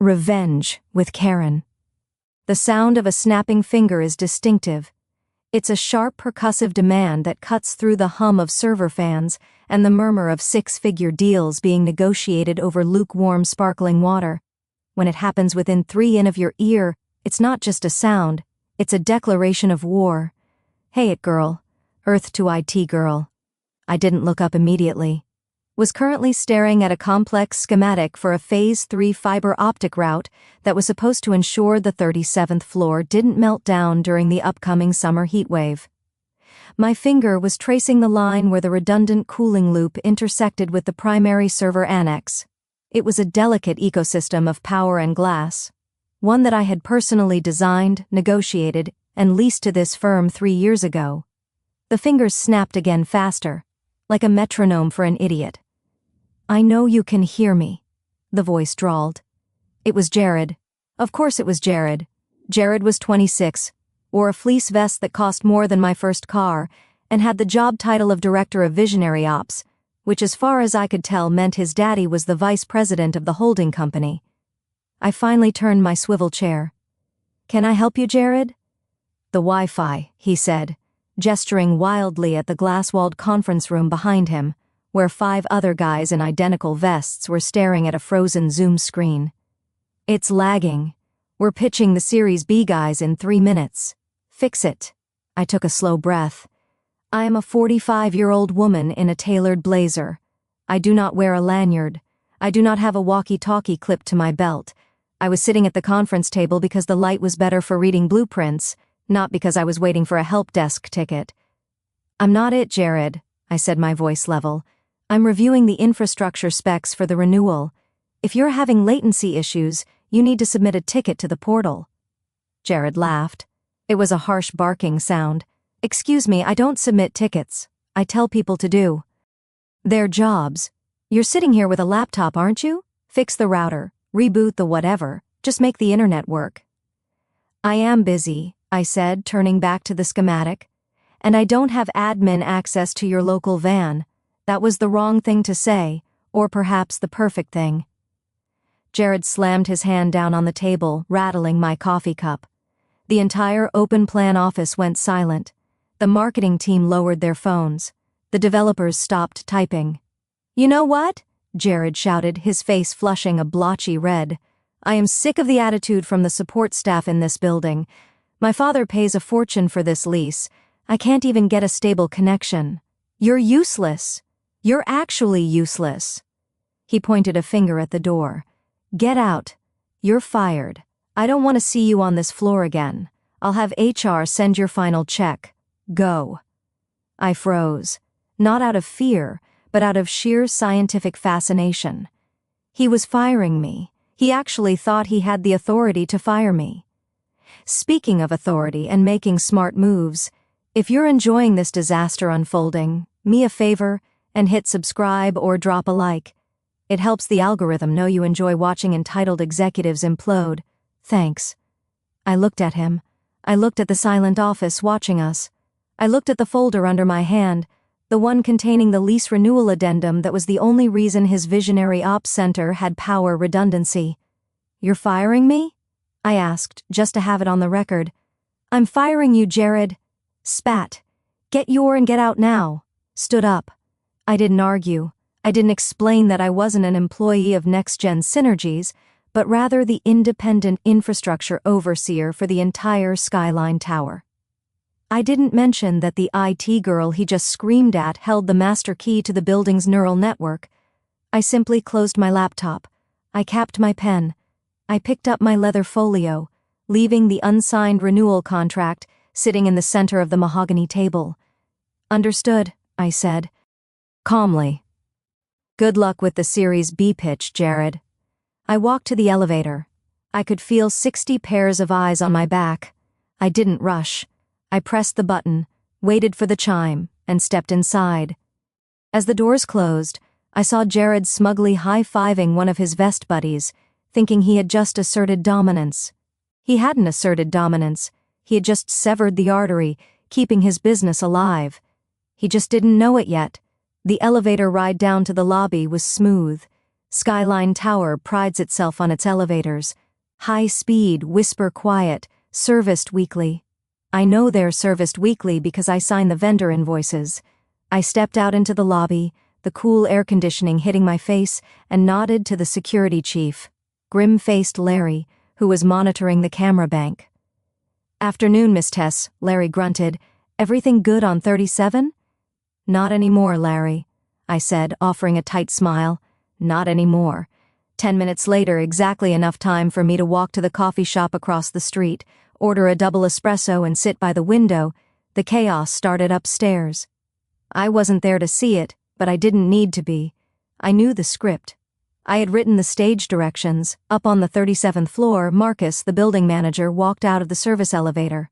Revenge with Karen. The sound of a snapping finger is distinctive. It's a sharp percussive demand that cuts through the hum of server fans and the murmur of six-figure deals being negotiated over lukewarm sparkling water. When it happens within 3 in of your ear, it's not just a sound, it's a declaration of war. Hey it girl. Earth to IT girl. I didn't look up immediately. Was currently staring at a complex schematic for a Phase 3 fiber optic route that was supposed to ensure the 37th floor didn't melt down during the upcoming summer heatwave. My finger was tracing the line where the redundant cooling loop intersected with the primary server annex. It was a delicate ecosystem of power and glass, one that I had personally designed, negotiated, and leased to this firm 3 years ago. The fingers snapped again faster, like a metronome for an idiot. "I know you can hear me," the voice drawled. It was Jared. Of course it was Jared. Jared was 26, wore a fleece vest that cost more than my first car, and had the job title of Director of Visionary Ops, which as far as I could tell meant his daddy was the vice president of the holding company. I finally turned my swivel chair. "Can I help you, Jared?" "The Wi-Fi," he said, gesturing wildly at the glass-walled conference room behind him, where 5 other guys in identical vests were staring at a frozen Zoom screen. "It's lagging. We're pitching the Series B guys in 3 minutes. Fix it." I took a slow breath. I am a 45-year-old woman in a tailored blazer. I do not wear a lanyard. I do not have a walkie-talkie clipped to my belt. I was sitting at the conference table because the light was better for reading blueprints, not because I was waiting for a help desk ticket. "I'm not it, Jared," I said, my voice level. "I'm reviewing the infrastructure specs for the renewal. If you're having latency issues, you need to submit a ticket to the portal." Jared laughed. It was a harsh barking sound. "Excuse me, I don't submit tickets. I tell people to do their jobs. You're sitting here with a laptop, aren't you? Fix the router, reboot the whatever, just make the internet work." "I am busy," I said, turning back to the schematic. "And I don't have admin access to your local van." That was the wrong thing to say, or perhaps the perfect thing. Jared slammed his hand down on the table, rattling my coffee cup. The entire open-plan office went silent. The marketing team lowered their phones. The developers stopped typing. "You know what?" Jared shouted, his face flushing a blotchy red. "I am sick of the attitude from the support staff in this building. My father pays a fortune for this lease. I can't even get a stable connection. You're useless. You're actually useless." He pointed a finger at the door. "Get out. You're fired. I don't want to see you on this floor again. I'll have HR send your final check. Go." I froze, not out of fear, but out of sheer scientific fascination. He was firing me. He actually thought he had the authority to fire me. Speaking of authority and making smart moves, if you're enjoying this disaster unfolding, me a favor and hit subscribe or drop a like. It helps the algorithm know you enjoy watching entitled executives implode. Thanks. I looked at him. I looked at the silent office watching us. I looked at the folder under my hand, the one containing the lease renewal addendum that was the only reason his Visionary Ops Center had power redundancy. "You're firing me?" I asked, just to have it on the record. "I'm firing you, Jared." Spat. "Get your and get out now." Stood up. I didn't argue. I didn't explain that I wasn't an employee of Next Gen Synergies, but rather the independent infrastructure overseer for the entire Skyline Tower. I didn't mention that the IT girl he just screamed at held the master key to the building's neural network. I simply closed my laptop. I capped my pen. I picked up my leather folio, leaving the unsigned renewal contract sitting in the center of the mahogany table. "Understood," I said, calmly. "Good luck with the Series B pitch, Jared." I walked to the elevator. I could feel 60 pairs of eyes on my back. I didn't rush. I pressed the button, waited for the chime, and stepped inside. As the doors closed, I saw Jared smugly high-fiving one of his vest buddies, thinking he had just asserted dominance. He hadn't asserted dominance. He had just severed the artery, keeping his business alive. He just didn't know it yet. The elevator ride down to the lobby was smooth. Skyline Tower prides itself on its elevators. High speed, whisper quiet, serviced weekly. I know they're serviced weekly because I sign the vendor invoices. I stepped out into the lobby, the cool air conditioning hitting my face, and nodded to the security chief, grim-faced Larry, who was monitoring the camera bank. "Afternoon, Miss Tess," Larry grunted. "Everything good on 37? "Not anymore, Larry," I said, offering a tight smile. "Not anymore." 10 minutes later, exactly enough time for me to walk to the coffee shop across the street, order a double espresso and sit by the window. The chaos started upstairs. I wasn't there to see it, but I didn't need to be. I knew the script. I had written the stage directions. Up on the 37th floor, Marcus, the building manager, walked out of the service elevator.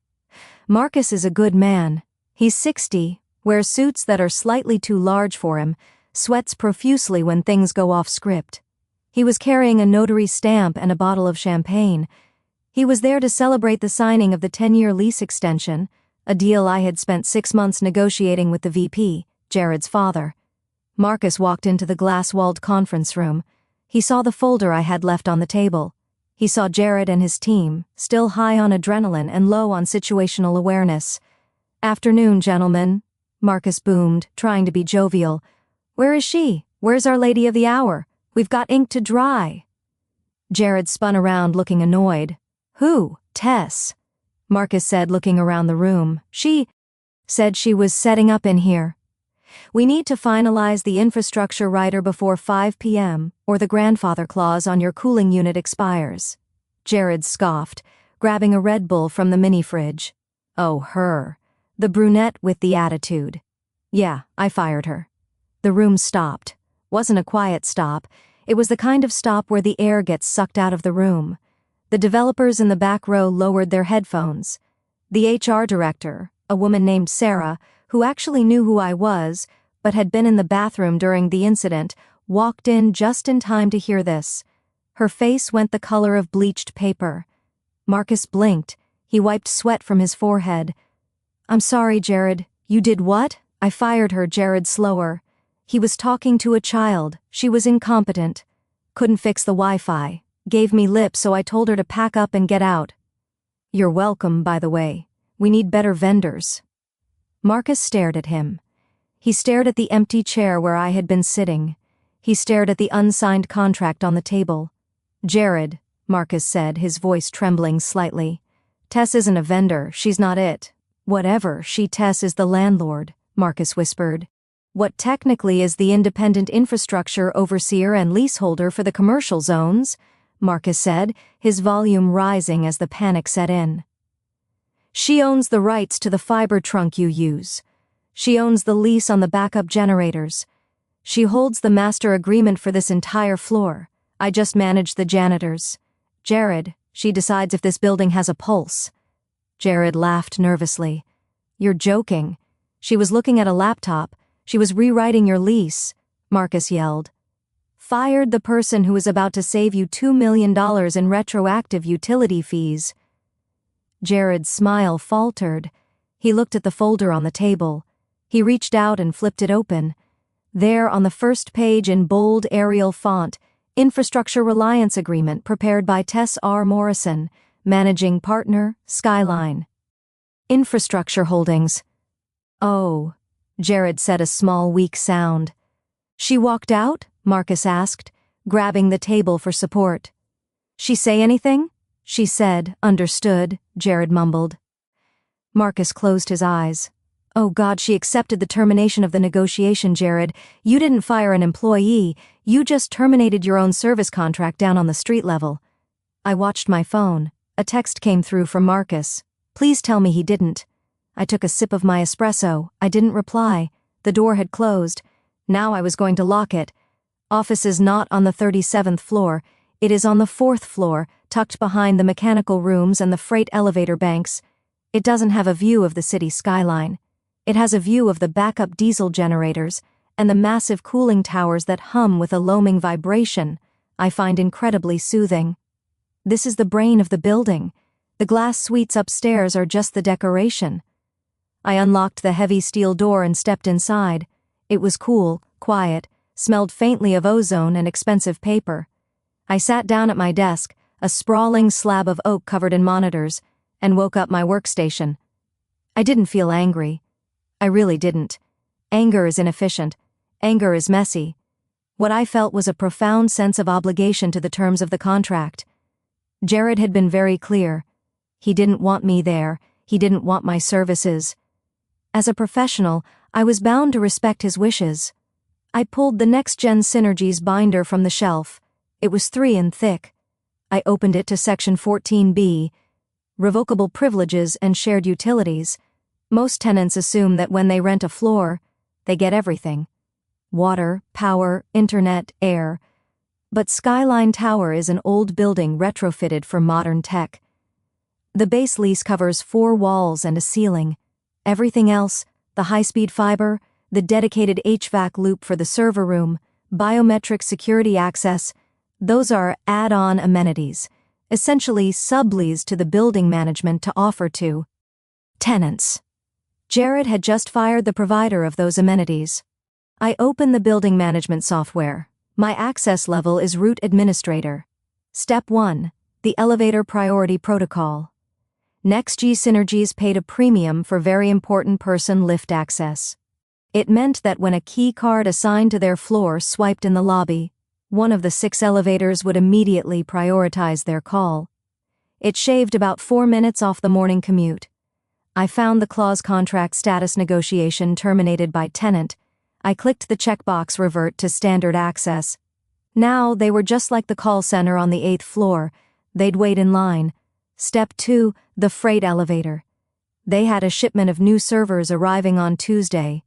Marcus is a good man. He's 60, wears suits that are slightly too large for him, sweats profusely when things go off script. He was carrying a notary stamp and a bottle of champagne. He was there to celebrate the signing of the 10-year lease extension, a deal I had spent 6 months negotiating with the VP, Jared's father. Marcus walked into the glass-walled conference room. He saw the folder I had left on the table. He saw Jared and his team, still high on adrenaline and low on situational awareness. "Afternoon, gentlemen," Marcus boomed, trying to be jovial. "Where is she? Where's Our Lady of the Hour? We've got ink to dry." Jared spun around looking annoyed. "Who? Tess?" Marcus said, looking around the room. "She said she was setting up in here. We need to finalize the infrastructure rider before 5 p.m. or the grandfather clause on your cooling unit expires." Jared scoffed, grabbing a Red Bull from the mini-fridge. "Oh, her. The brunette with the attitude. Yeah, I fired her." The room stopped. Wasn't a quiet stop. It was the kind of stop where the air gets sucked out of the room. The developers in the back row lowered their headphones. The HR director, a woman named Sarah, who actually knew who I was, but had been in the bathroom during the incident, walked in just in time to hear this. Her face went the color of bleached paper. Marcus blinked. He wiped sweat from his forehead. "I'm sorry, Jared. You did what?" "I fired her," Jared slower. "He was talking to a child. She was incompetent. Couldn't fix the Wi-Fi. Gave me lip, so I told her to pack up and get out." "You're welcome, by the way. We need better vendors." Marcus stared at him. He stared at the empty chair where I had been sitting. He stared at the unsigned contract on the table. "Jared," Marcus said, his voice trembling slightly. "Tess isn't a vendor. She's not it." "Whatever, Tess is the landlord," Marcus whispered. "What technically is the independent infrastructure overseer and leaseholder for the commercial zones," Marcus said, his volume rising as the panic set in. "She owns the rights to the fiber trunk you use. She owns the lease on the backup generators. She holds the master agreement for this entire floor. I just manage the janitors. Jared, she decides if this building has a pulse." Jared laughed nervously. "You're joking. She was looking at a laptop. She was rewriting your lease," Marcus yelled. "Fired the person who was about to save you $2 million in retroactive utility fees." Jared's smile faltered. He looked at the folder on the table. He reached out and flipped it open. There, on the first page in bold Arial font, Infrastructure Reliance Agreement prepared by Tess R. Morrison, Managing Partner, Skyline. Infrastructure Holdings. "Oh," Jared said, a small, weak sound. "She walked out?" Marcus asked, grabbing the table for support. "She say anything?" "She said, understood," Jared mumbled. Marcus closed his eyes. "Oh God, she accepted the termination of the negotiation, Jared. You didn't fire an employee, you just terminated your own service contract down on the street level." I watched my phone. A text came through from Marcus. "Please tell me he didn't." I took a sip of my espresso. I didn't reply. The door had closed. Now I was going to lock it. "Office is not on the 37th floor. It is on the 4th floor, tucked behind the mechanical rooms and the freight elevator banks. It doesn't have a view of the city skyline. It has a view of the backup diesel generators and the massive cooling towers that hum with a loaming vibration I find incredibly soothing. This is the brain of the building. The glass suites upstairs are just the decoration." I unlocked the heavy steel door and stepped inside. It was cool, quiet, smelled faintly of ozone and expensive paper. I sat down at my desk, a sprawling slab of oak covered in monitors, and woke up my workstation. I didn't feel angry. I really didn't. Anger is inefficient. Anger is messy. What I felt was a profound sense of obligation to the terms of the contract. Jared had been very clear. He didn't want me there. He didn't want my services. As a professional, I was bound to respect his wishes. I pulled the Next Gen Synergies binder from the shelf. It was 3 and thick. I opened it to Section 14B, Revocable Privileges and Shared Utilities. Most tenants assume that when they rent a floor, they get everything. Water, power, internet, air. But Skyline Tower is an old building retrofitted for modern tech. The base lease covers 4 walls and a ceiling. Everything else, the high-speed fiber, the dedicated HVAC loop for the server room, biometric security access, those are add-on amenities, essentially sublease to the building management to offer to tenants. Jared had just fired the provider of those amenities. I open the building management software. My access level is Root Administrator. Step 1. The Elevator Priority Protocol. NextG Synergies paid a premium for very important person lift access. It meant that when a key card assigned to their floor swiped in the lobby, one of the 6 elevators would immediately prioritize their call. It shaved about 4 minutes off the morning commute. I found the clause contract status negotiation terminated by tenant. I clicked the checkbox revert to standard access. Now they were just like the call center on the 8th floor. They'd wait in line. Step 2, the freight elevator. They had a shipment of new servers arriving on Tuesday.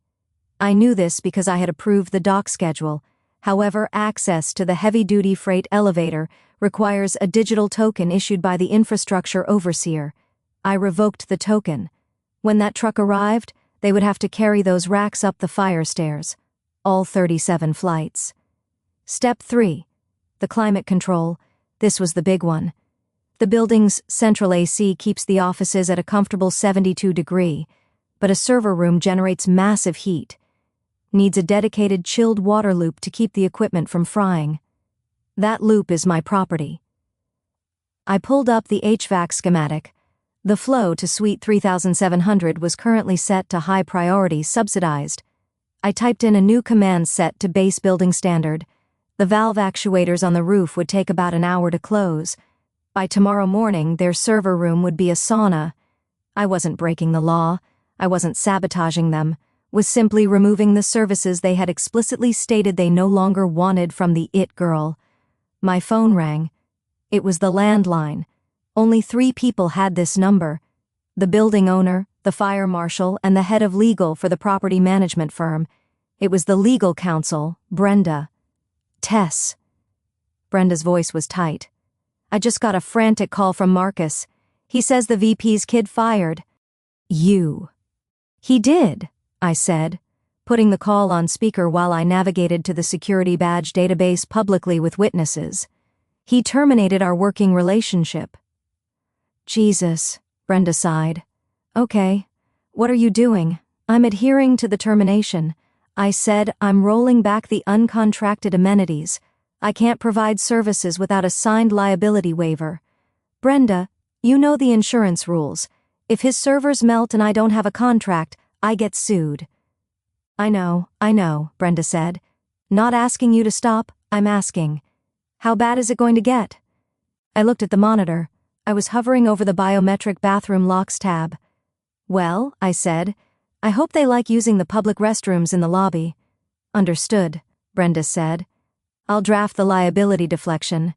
I knew this because I had approved the dock schedule. However, access to the heavy-duty freight elevator requires a digital token issued by the infrastructure overseer. I revoked the token. When that truck arrived, they would have to carry those racks up the fire stairs. All 37 flights. Step 3. The climate control. This was the big one. The building's central AC keeps the offices at a comfortable 72 degrees, but a server room generates massive heat. Needs a dedicated chilled water loop to keep the equipment from frying. That loop is my property. I pulled up the HVAC schematic. The flow to Suite 3700 was currently set to high priority subsidized. I typed in a new command set to base building standard. The valve actuators on the roof would take about an hour to close. By tomorrow morning, their server room would be a sauna. I wasn't breaking the law. I wasn't sabotaging them. Was simply removing the services they had explicitly stated they no longer wanted from the It Girl. My phone rang. It was the landline. Only 3 people had this number. The building owner, the fire marshal, and the head of legal for the property management firm. It was the legal counsel, Brenda. Tess. Brenda's voice was tight. I just got a frantic call from Marcus. He says the VP's kid fired you. He did, I said, putting the call on speaker while I navigated to the security badge database publicly with witnesses. He terminated our working relationship. Jesus, Brenda sighed. Okay, what are you doing? I'm adhering to the termination. I said I'm rolling back the uncontracted amenities. I can't provide services without a signed liability waiver. Brenda, you know the insurance rules. If his servers melt and I don't have a contract, I get sued. I know, Brenda said. Not asking you to stop, I'm asking. How bad is it going to get? I looked at the monitor. I was hovering over the biometric bathroom locks tab. Well, I said, I hope they like using the public restrooms in the lobby. Understood, Brenda said. I'll draft the liability deflection.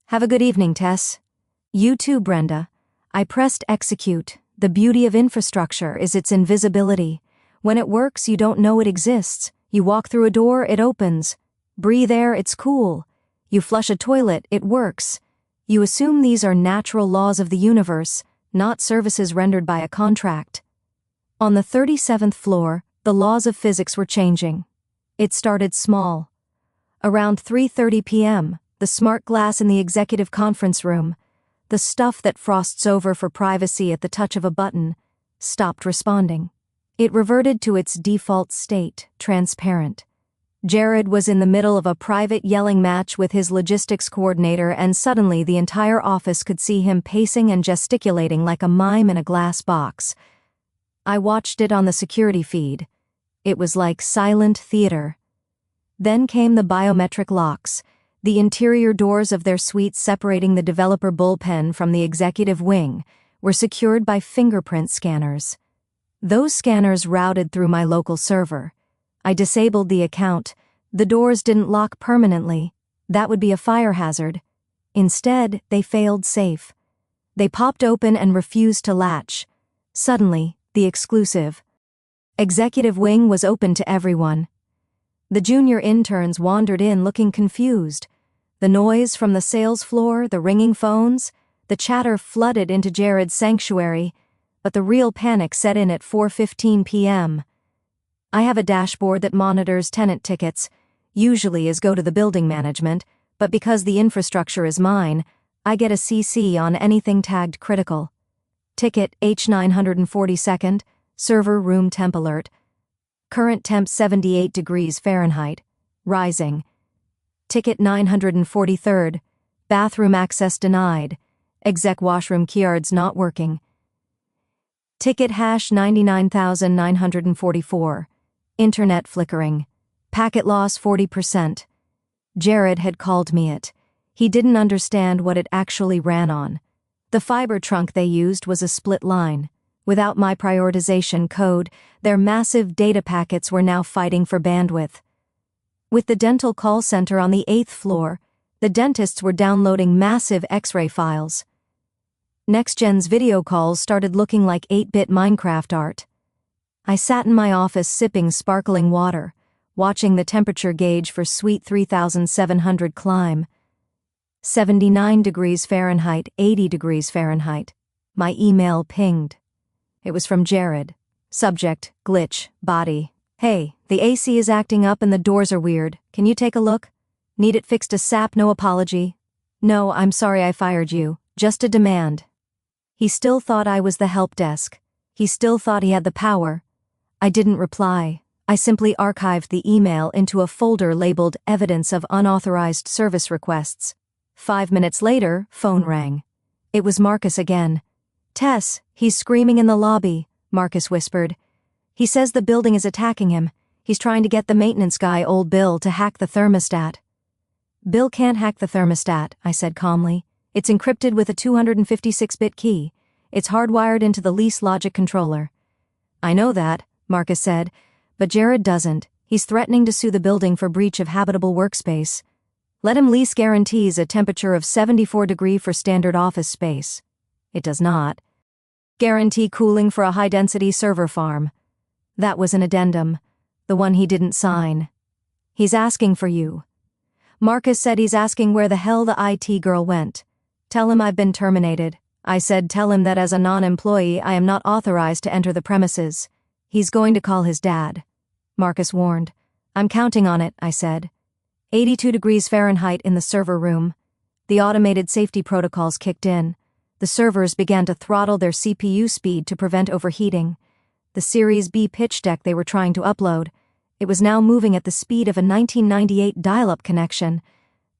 Have a good evening, Tess. You too, Brenda. I pressed execute. The beauty of infrastructure is its invisibility. When it works, you don't know it exists. You walk through a door, it opens. Breathe air, it's cool. You flush a toilet, it works. You assume these are natural laws of the universe, not services rendered by a contract. On the 37th floor, the laws of physics were changing. It started small. Around 3:30 p.m., the smart glass in the executive conference room, the stuff that frosts over for privacy at the touch of a button, stopped responding. It reverted to its default state, transparent. Jared was in the middle of a private yelling match with his logistics coordinator, and suddenly the entire office could see him pacing and gesticulating like a mime in a glass box. I watched it on the security feed. It was like silent theater. Then came the biometric locks, the interior doors of their suites separating the developer bullpen from the executive wing were secured by fingerprint scanners. Those scanners routed through my local server. I disabled the account. The doors didn't lock permanently. That would be a fire hazard. Instead, they failed safe. They popped open and refused to latch. Suddenly, the exclusive executive wing was open to everyone. The junior interns wandered in looking confused. The noise from the sales floor, the ringing phones, the chatter flooded into Jared's sanctuary, but the real panic set in at 4:15 p.m. I have a dashboard that monitors tenant tickets, usually as go to the building management, but because the infrastructure is mine, I get a CC on anything tagged critical. Ticket H942nd, server room temp alert. Current temp 78 degrees Fahrenheit, rising. Ticket 943rd, bathroom access denied, exec washroom keyards not working. Ticket hash 99,944, internet flickering, packet loss 40%. Jared had called me it. He didn't understand what it actually ran on. The fiber trunk they used was a split line. Without my prioritization code, their massive data packets were now fighting for bandwidth. With the dental call center on the 8th floor, the dentists were downloading massive X-ray files. NextGen's video calls started looking like 8-bit Minecraft art. I sat in my office sipping sparkling water, watching the temperature gauge for Suite 3700 climb. 79 degrees Fahrenheit, 80 degrees Fahrenheit. My email pinged. It was from Jared. Subject, glitch, body. Hey, the AC is acting up and the doors are weird. Can you take a look? Need it fixed ASAP, no apology. No, I'm sorry I fired you. Just a demand. He still thought I was the help desk. He still thought he had the power. I didn't reply. I simply archived the email into a folder labeled Evidence of Unauthorized Service Requests. 5 minutes later, phone rang. It was Marcus again. Tess, he's screaming in the lobby, Marcus whispered. He says the building is attacking him. He's trying to get the maintenance guy, old Bill, to hack the thermostat. Bill can't hack the thermostat, I said calmly. It's encrypted with a 256-bit key. It's hardwired into the lease logic controller. I know that, Marcus said, but Jared doesn't. He's threatening to sue the building for breach of habitable workspace. Let him lease guarantees a temperature of 74 degrees for standard office space. It does not. Guarantee cooling for a high-density server farm. That was an addendum, the one he didn't sign. He's asking for you. Marcus said he's asking where the hell the IT girl went. Tell him I've been terminated. I said tell him that as a non-employee I am not authorized to enter the premises. He's going to call his dad. Marcus warned. I'm counting on it, I said. 82 degrees Fahrenheit in the server room. The automated safety protocols kicked in. The servers began to throttle their CPU speed to prevent overheating. The Series B pitch deck they were trying to upload. It was now moving at the speed of a 1998 dial-up connection.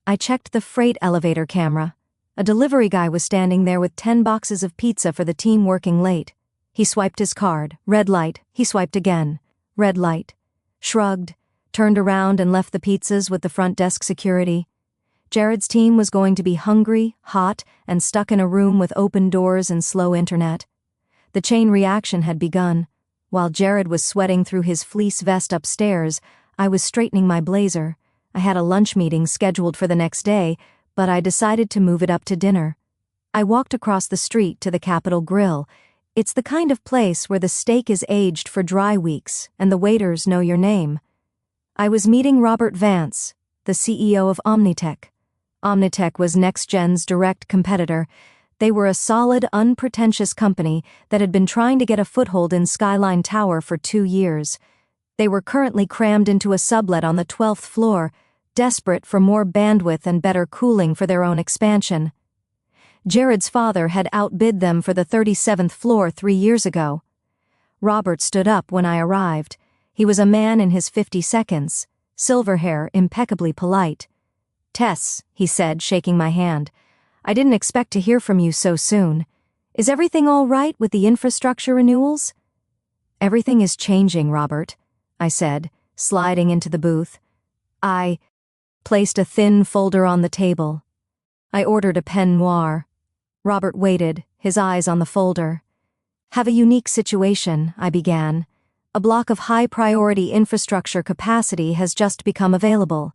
I checked the freight elevator camera. A delivery guy was standing there with 10 boxes of pizza for the team working late. He swiped his card. Red light. He swiped again. Red light. Shrugged, turned around and left the pizzas with the front desk security. Jared's team was going to be hungry, hot, and stuck in a room with open doors and slow internet. The chain reaction had begun. While Jared was sweating through his fleece vest upstairs, I was straightening my blazer. I had a lunch meeting scheduled for the next day, but I decided to move it up to dinner. I walked across the street to the Capitol Grill. It's the kind of place where the steak is aged for dry weeks and the waiters know your name. I was meeting Robert Vance, the CEO of Omnitech. Omnitech was NextGen's direct competitor. They were a solid, unpretentious company that had been trying to get a foothold in Skyline Tower for 2 years. They were currently crammed into a sublet on the 12th floor, desperate for more bandwidth and better cooling for their own expansion. Jared's father had outbid them for the 37th floor 3 years ago. Robert stood up when I arrived. He was a man in his 52nd. silver hair, impeccably polite. "Tess," he said, shaking my hand. "I didn't expect to hear from you so soon. Is everything all right with the infrastructure renewals?" "Everything is changing, Robert," I said, sliding into the booth. I placed a thin folder on the table. I ordered a pen noir. Robert waited, his eyes on the folder. "Have a unique situation," I began. "A block of high-priority infrastructure capacity has just become available.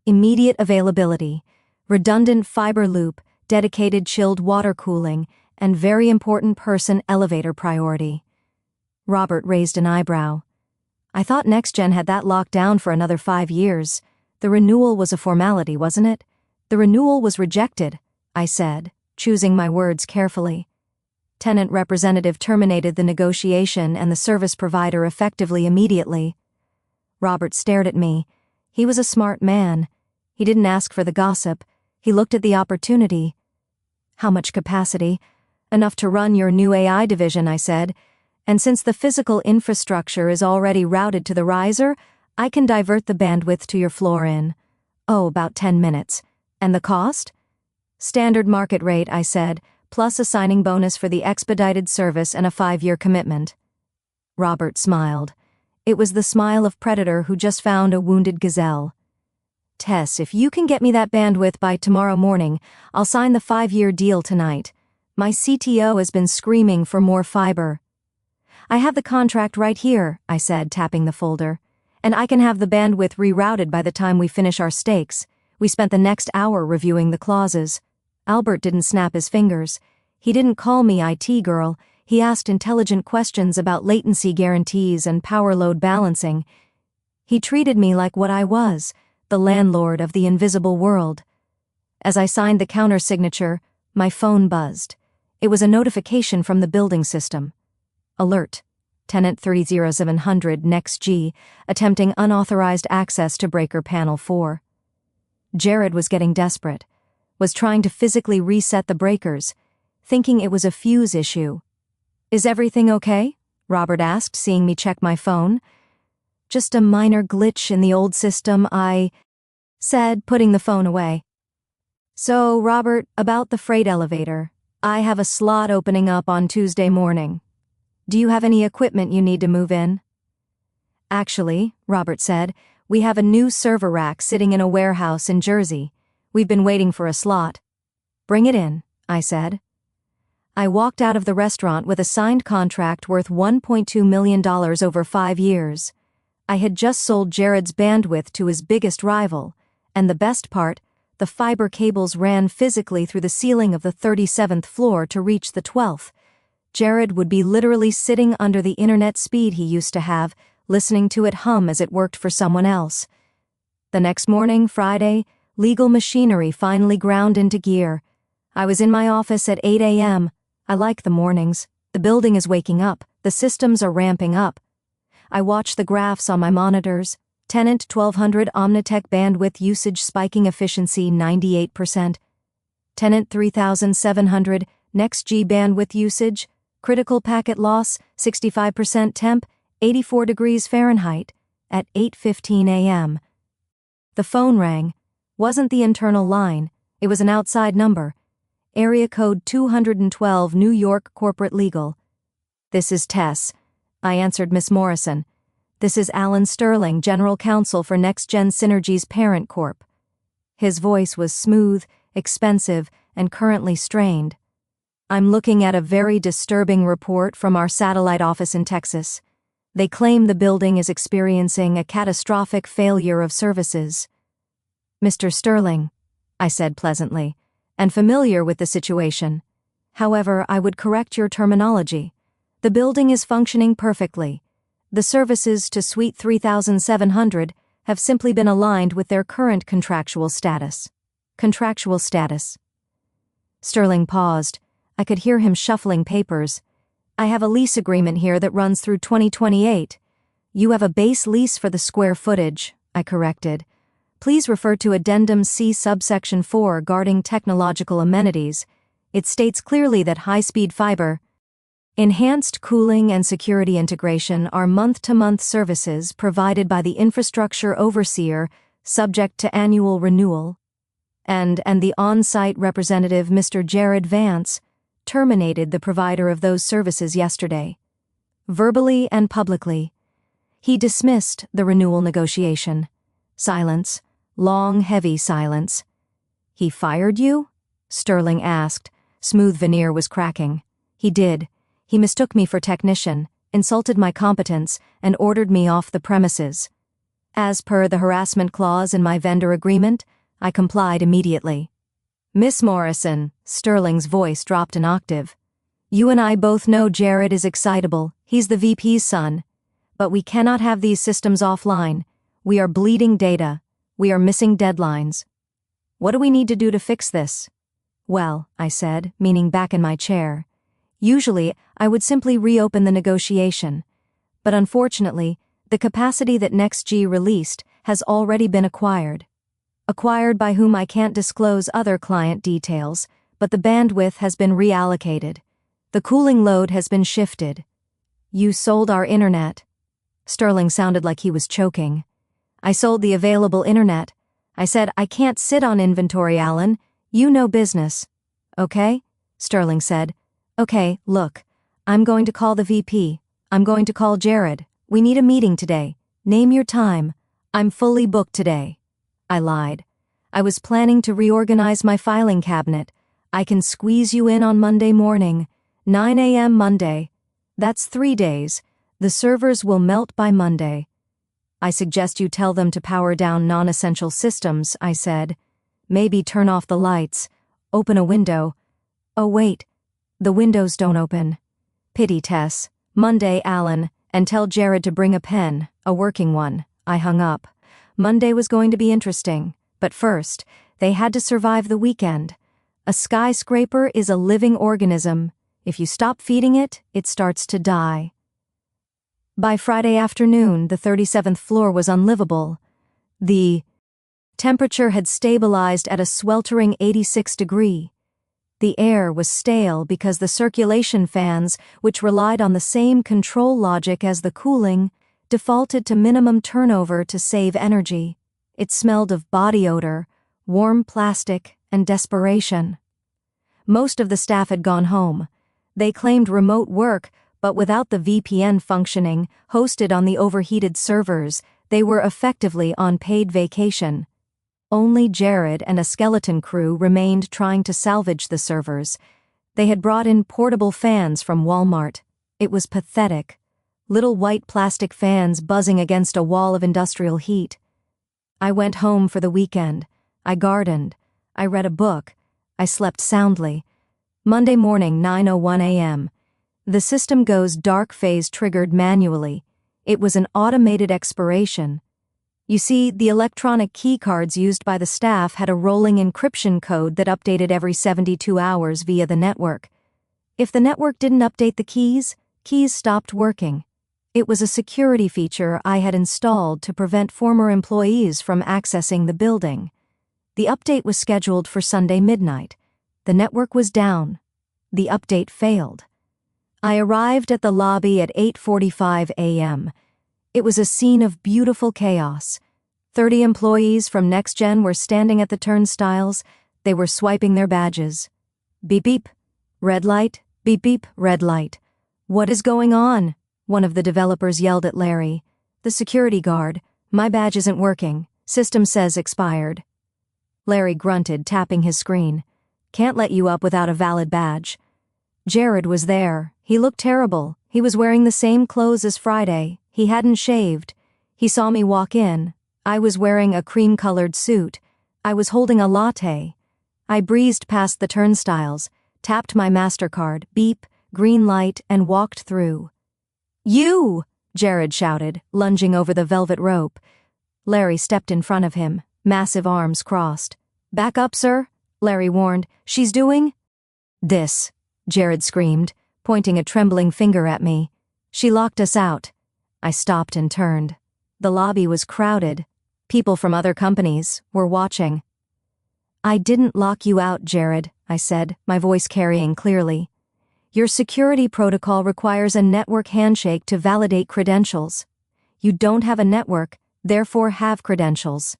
Immediate availability, redundant fiber loop, dedicated chilled water cooling, and very important person elevator priority." Robert raised an eyebrow. "I thought NextGen had that locked down for another 5 years. The renewal was a formality, wasn't it?" "The renewal was rejected," I said, choosing my words carefully. "Tenant representative terminated the negotiation and the service provider effectively immediately." Robert stared at me. He was a smart man. He didn't ask for the gossip. He looked at the opportunity. "How much capacity?" "Enough to run your new AI division," I said. "And since the physical infrastructure is already routed to the riser, I can divert the bandwidth to your floor in, about 10 minutes. And the cost?" "Standard market rate," I said, "plus a signing bonus for the expedited service and a 5-year commitment." Robert smiled. It was the smile of predator who just found a wounded gazelle. "Tess, if you can get me that bandwidth by tomorrow morning, I'll sign the 5-year deal tonight. My CTO has been screaming for more fiber." "I have the contract right here," I said, tapping the folder. "And I can have the bandwidth rerouted by the time we finish our stakes. We spent the next hour reviewing the clauses." Albert didn't snap his fingers. He didn't call me IT girl. He asked intelligent questions about latency guarantees and power load balancing. He treated me like what I was, the landlord of the invisible world. As I signed the counter-signature, my phone buzzed. It was a notification from the building system. Alert. Tenant 30700 NextG attempting unauthorized access to breaker panel 4. Jared was getting desperate. Was trying to physically reset the breakers, thinking it was a fuse issue. "Is everything okay?" Robert asked, seeing me check my phone. "Just a minor glitch in the old system," I said, putting the phone away. "So, Robert, about the freight elevator. I have a slot opening up on Tuesday morning. Do you have any equipment you need to move in?" "Actually," Robert said, "we have a new server rack sitting in a warehouse in Jersey. We've been waiting for a slot." "Bring it in," I said. I walked out of the restaurant with a signed contract worth $1.2 million over 5 years. I had just sold Jared's bandwidth to his biggest rival, and the best part, the fiber cables ran physically through the ceiling of the 37th floor to reach the 12th. Jared would be literally sitting under the internet speed he used to have, listening to it hum as it worked for someone else. The next morning, Friday, legal machinery finally ground into gear. I was in my office at 8 a.m. I like the mornings. The building is waking up. The systems are ramping up. I watch the graphs on my monitors. Tenant 1200 Omnitech bandwidth usage spiking efficiency 98%. Tenant 3700 NextG bandwidth usage, critical packet loss 65% temp, 84 degrees Fahrenheit, at 8:15 a.m. The phone rang. Wasn't the internal line. It was an outside number. Area code 212 New York Corporate Legal. "This is Tess." I answered Miss Morrison. "This is Alan Sterling, General Counsel for NextGen Synergy's parent corp." His voice was smooth, expensive, and currently strained. "I'm looking at a very disturbing report from our satellite office in Texas. They claim the building is experiencing a catastrophic failure of services." "Mr. Sterling," I said pleasantly, and familiar with the situation. "However, I would correct your terminology. The building is functioning perfectly. The services to Suite 3700 have simply been aligned with their current contractual status." "Contractual status." Sterling paused. I could hear him shuffling papers. "I have a lease agreement here that runs through 2028. You have a base lease for the square footage," I corrected. "Please refer to Addendum C subsection 4 guarding technological amenities. It states clearly that high-speed fiber..." Enhanced cooling and security integration are month-to-month services provided by the infrastructure overseer, subject to annual renewal. And the on-site representative, Mr. Jared Vance, terminated the provider of those services yesterday. Verbally and publicly. He dismissed the renewal negotiation. Silence. Long, heavy silence. "He fired you?" Sterling asked. Smooth veneer was cracking. "He did. He mistook me for technician, insulted my competence, and ordered me off the premises. As per the harassment clause in my vendor agreement, I complied immediately." "Miss Morrison," Sterling's voice dropped an octave. "You and I both know Jared is excitable. He's the VP's son. But we cannot have these systems offline. We are bleeding data. We are missing deadlines. What do we need to do to fix this?" "Well," I said, leaning back in my chair. "Usually, I would simply reopen the negotiation. But unfortunately, the capacity that NextG released has already been acquired. Acquired by whom I can't disclose other client details, but the bandwidth has been reallocated. The cooling load has been shifted. You sold our internet." Sterling sounded like he was choking. "I sold the available internet. I said, I can't sit on inventory, Alan. You know business." "Okay," Sterling said. "Okay, look. I'm going to call the VP. I'm going to call Jared. We need a meeting today. Name your time. I'm fully booked today." I lied. "I was planning to reorganize my filing cabinet. I can squeeze you in on Monday morning. 9 a.m. Monday. That's 3 days. The servers will melt by Monday." "I suggest you tell them to power down non-essential systems," I said. "Maybe turn off the lights. Open a window." "Oh wait. The windows don't open." "Pity, Tess. Monday, Alan, and tell Jared to bring a pen, a working one." I hung up. Monday was going to be interesting, but first, they had to survive the weekend. A skyscraper is a living organism. If you stop feeding it, it starts to die. By Friday afternoon, the 37th floor was unlivable. The temperature had stabilized at a sweltering 86 degrees. The air was stale because the circulation fans, which relied on the same control logic as the cooling, defaulted to minimum turnover to save energy. It smelled of body odor, warm plastic, and desperation. Most of the staff had gone home. They claimed remote work, but without the VPN functioning, hosted on the overheated servers, they were effectively on paid vacation. Only Jared and a skeleton crew remained trying to salvage the servers. They had brought in portable fans from Walmart. It was pathetic. Little white plastic fans buzzing against a wall of industrial heat. I went home for the weekend. I gardened. I read a book. I slept soundly. Monday morning, 9:01 a.m. The system goes dark phase triggered manually. It was an automated expiration. You see, the electronic key cards used by the staff had a rolling encryption code that updated every 72 hours via the network. If the network didn't update the keys stopped working. It was a security feature I had installed to prevent former employees from accessing the building. The update was scheduled for Sunday midnight. The network was down. The update failed. I arrived at the lobby at 8:45 a.m. It was a scene of beautiful chaos. 30 employees from NextGen were standing at the turnstiles. They were swiping their badges. Beep beep. Red light. Beep beep. Red light. "What is going on?" one of the developers yelled at Larry. "The security guard. My badge isn't working. System says expired." Larry grunted, tapping his screen. "Can't let you up without a valid badge." Jared was there. He looked terrible. He was wearing the same clothes as Friday. He hadn't shaved. He saw me walk in. I was wearing a cream-colored suit. I was holding a latte. I breezed past the turnstiles, tapped my MasterCard, beep, green light, and walked through. "You!" Jared shouted, lunging over the velvet rope. Larry stepped in front of him, massive arms crossed. "Back up, sir," Larry warned. "She's doing this," Jared screamed, pointing a trembling finger at me. "She locked us out." I stopped and turned. The lobby was crowded. People from other companies were watching. "I didn't lock you out, Jared," I said, my voice carrying clearly. Your security protocol requires a network handshake to validate credentials. You don't have a network, therefore have credentials.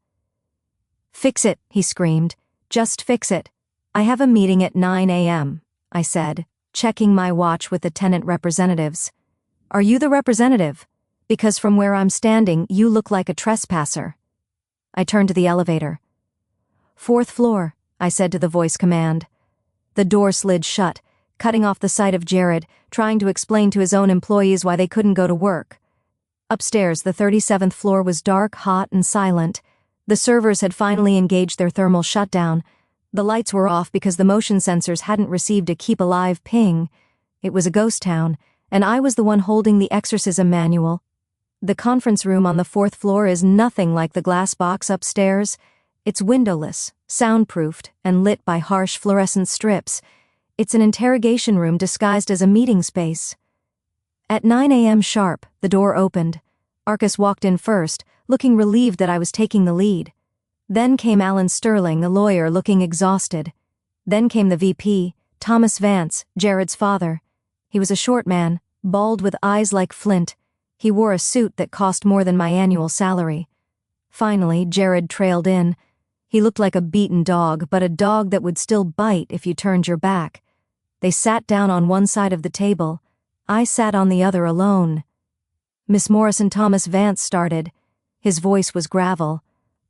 Fix it, he screamed. Just fix it. I have a meeting at 9 a.m., I said, checking my watch with the tenant representatives. Are you the representative? Because from where I'm standing, you look like a trespasser. I turned to the elevator. 4th floor, I said to the voice command. The door slid shut, cutting off the sight of Jared, trying to explain to his own employees why they couldn't go to work. Upstairs, the 37th floor was dark, hot, and silent. The servers had finally engaged their thermal shutdown. The lights were off because the motion sensors hadn't received a keep alive ping. It was a ghost town, and I was the one holding the exorcism manual. The conference room on the 4th floor is nothing like the glass box upstairs. It's windowless, soundproofed, and lit by harsh fluorescent strips. It's an interrogation room disguised as a meeting space. At 9 a.m. sharp, the door opened. Arcus walked in first, looking relieved that I was taking the lead. Then came Alan Sterling, the lawyer, looking exhausted. Then came the VP, Thomas Vance, Jared's father. He was a short man, bald with eyes like flint. He wore a suit that cost more than my annual salary. Finally, Jared trailed in. He looked like a beaten dog, but a dog that would still bite if you turned your back. They sat down on one side of the table. I sat on the other alone. Miss Morris and Thomas Vance started. His voice was gravel.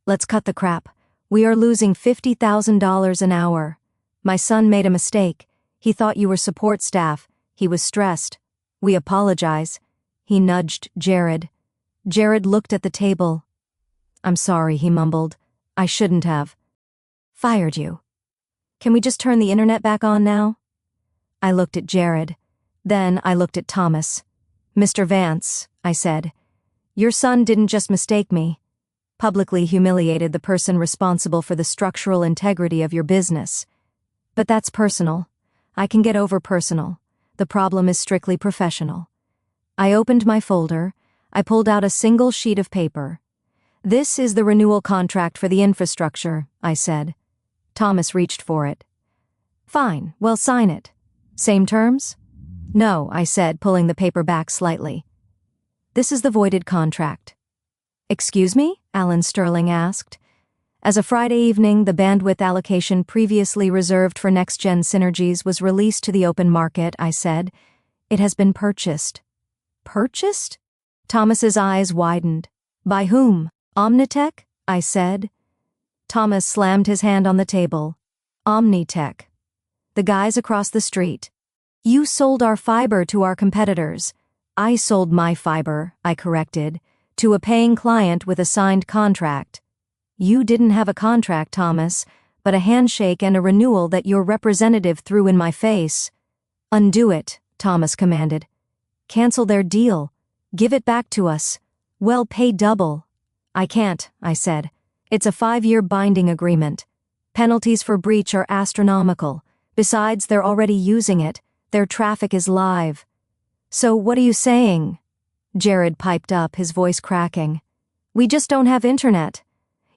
Let's cut the crap. We are losing $50,000 an hour. My son made a mistake. He thought you were support staff. He was stressed. We apologize. He nudged Jared. Jared looked at the table. I'm sorry, he mumbled. I shouldn't have. Fired you. Can we just turn the internet back on now? I looked at Jared. Then I looked at Thomas. Mr. Vance, I said, your son didn't just mistake me. Publicly humiliated the person responsible for the structural integrity of your business. But that's personal. I can get over personal. The problem is strictly professional. I opened my folder. I pulled out a single sheet of paper. This is the renewal contract for the infrastructure, I said. Thomas reached for it. Fine, well, sign it. Same terms? No, I said, pulling the paper back slightly. This is the voided contract. Excuse me? Alan Sterling asked. As a Friday evening, the bandwidth allocation previously reserved for next-gen synergies was released to the open market, I said. It has been purchased. Purchased? Thomas's eyes widened. By whom? Omnitech? I said. Thomas slammed his hand on the table. Omnitech. The guys across the street. You sold our fiber to our competitors. I sold my fiber, I corrected, to a paying client with a signed contract. You didn't have a contract, Thomas, but a handshake and a renewal that your representative threw in my face. Undo it, Thomas commanded. Cancel their deal. Give it back to us. Well, pay double. I can't, I said. It's a 5-year binding agreement. Penalties for breach are astronomical. Besides, they're already using it. Their traffic is live. So what are you saying? Jared piped up, his voice cracking. We just don't have internet.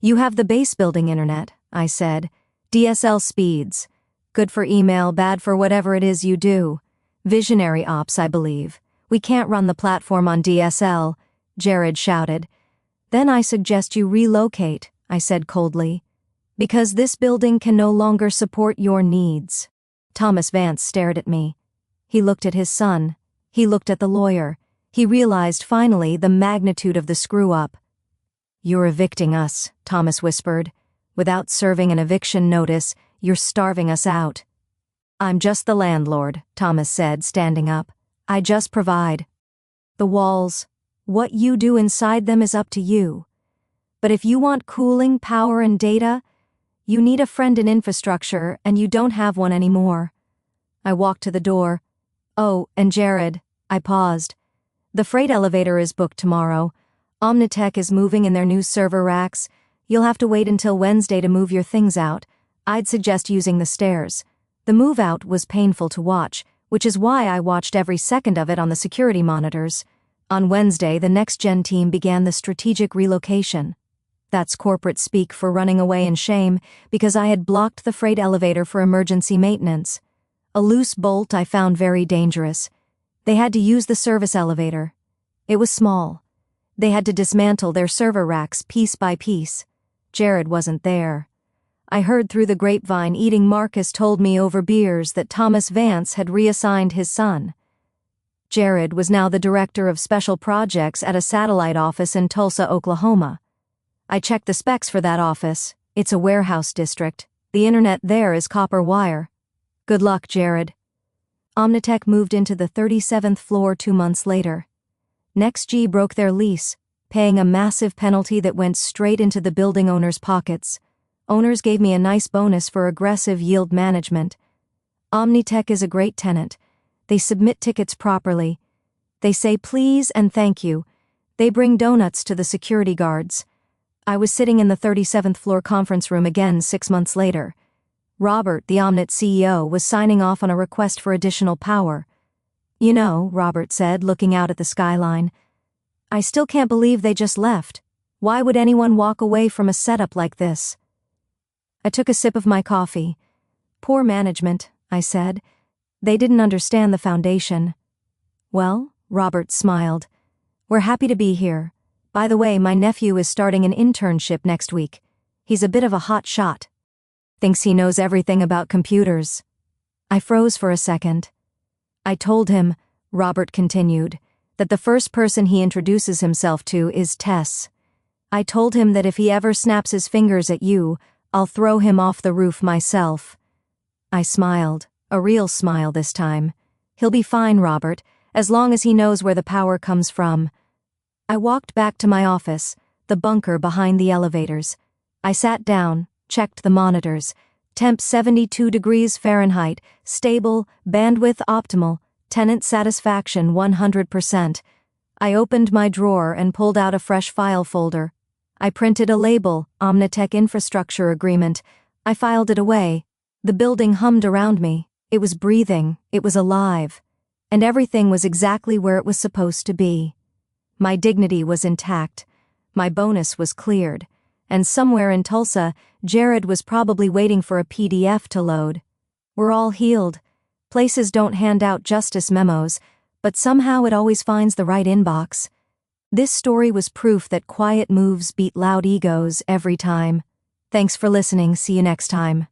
You have the base building internet, I said. DSL speeds. Good for email, bad for whatever it is you do. Visionary ops, I believe. We can't run the platform on DSL, Jared shouted. Then I suggest you relocate, I said coldly. Because this building can no longer support your needs. Thomas Vance stared at me. He looked at his son. He looked at the lawyer. He realized finally the magnitude of the screw-up. You're evicting us, Thomas whispered. Without serving an eviction notice, you're starving us out. I'm just the landlord, Thomas said, standing up. I just provide. The walls, what you do inside them is up to you. But if you want cooling, power, and data, you need a friend in infrastructure, and you don't have one anymore. I walked to the door. Oh, and Jared, I paused. The freight elevator is booked tomorrow. Omnitech is moving in their new server racks. You'll have to wait until Wednesday to move your things out. I'd suggest using the stairs. The move out was painful to watch, which is why I watched every second of it on the security monitors. On Wednesday, the next-gen team began the strategic relocation. That's corporate speak for running away in shame, because I had blocked the freight elevator for emergency maintenance. A loose bolt I found very dangerous. They had to use the service elevator. It was small. They had to dismantle their server racks piece by piece. Jared wasn't there. I heard through the grapevine eating Marcus told me over beers that Thomas Vance had reassigned his son. Jared was now the director of special projects at a satellite office in Tulsa, Oklahoma. I checked the specs for that office. It's a warehouse district. The internet there is copper wire. Good luck, Jared. Omnitech moved into the 37th floor 2 months later. NextG broke their lease, paying a massive penalty that went straight into the building owners' pockets. Owners gave me a nice bonus for aggressive yield management. Omnitech is a great tenant. They submit tickets properly. They say please and thank you. They bring donuts to the security guards. I was sitting in the 37th floor conference room again 6 months later. Robert, the Omnet CEO, was signing off on a request for additional power. You know, Robert said, looking out at the skyline, I still can't believe they just left. Why would anyone walk away from a setup like this? I took a sip of my coffee. Poor management, I said. They didn't understand the foundation. Well, Robert smiled. We're happy to be here. By the way, my nephew is starting an internship next week. He's a bit of a hot shot. Thinks he knows everything about computers. I froze for a second. I told him, Robert continued, that the first person he introduces himself to is Tess. I told him that if he ever snaps his fingers at you, I'll throw him off the roof myself. I smiled, a real smile this time. He'll be fine, Robert, as long as he knows where the power comes from. I walked back to my office, the bunker behind the elevators. I sat down, checked the monitors. Temp 72 degrees Fahrenheit, stable, bandwidth optimal, tenant satisfaction 100%. I opened my drawer and pulled out a fresh file folder. I printed a label, Omnitech Infrastructure Agreement. I filed it away. The building hummed around me. It was breathing, it was alive. And everything was exactly where it was supposed to be. My dignity was intact. My bonus was cleared. And somewhere in Tulsa, Jared was probably waiting for a PDF to load. We're all healed. Places don't hand out justice memos, but somehow it always finds the right inbox. This story was proof that quiet moves beat loud egos every time. Thanks for listening. See you next time.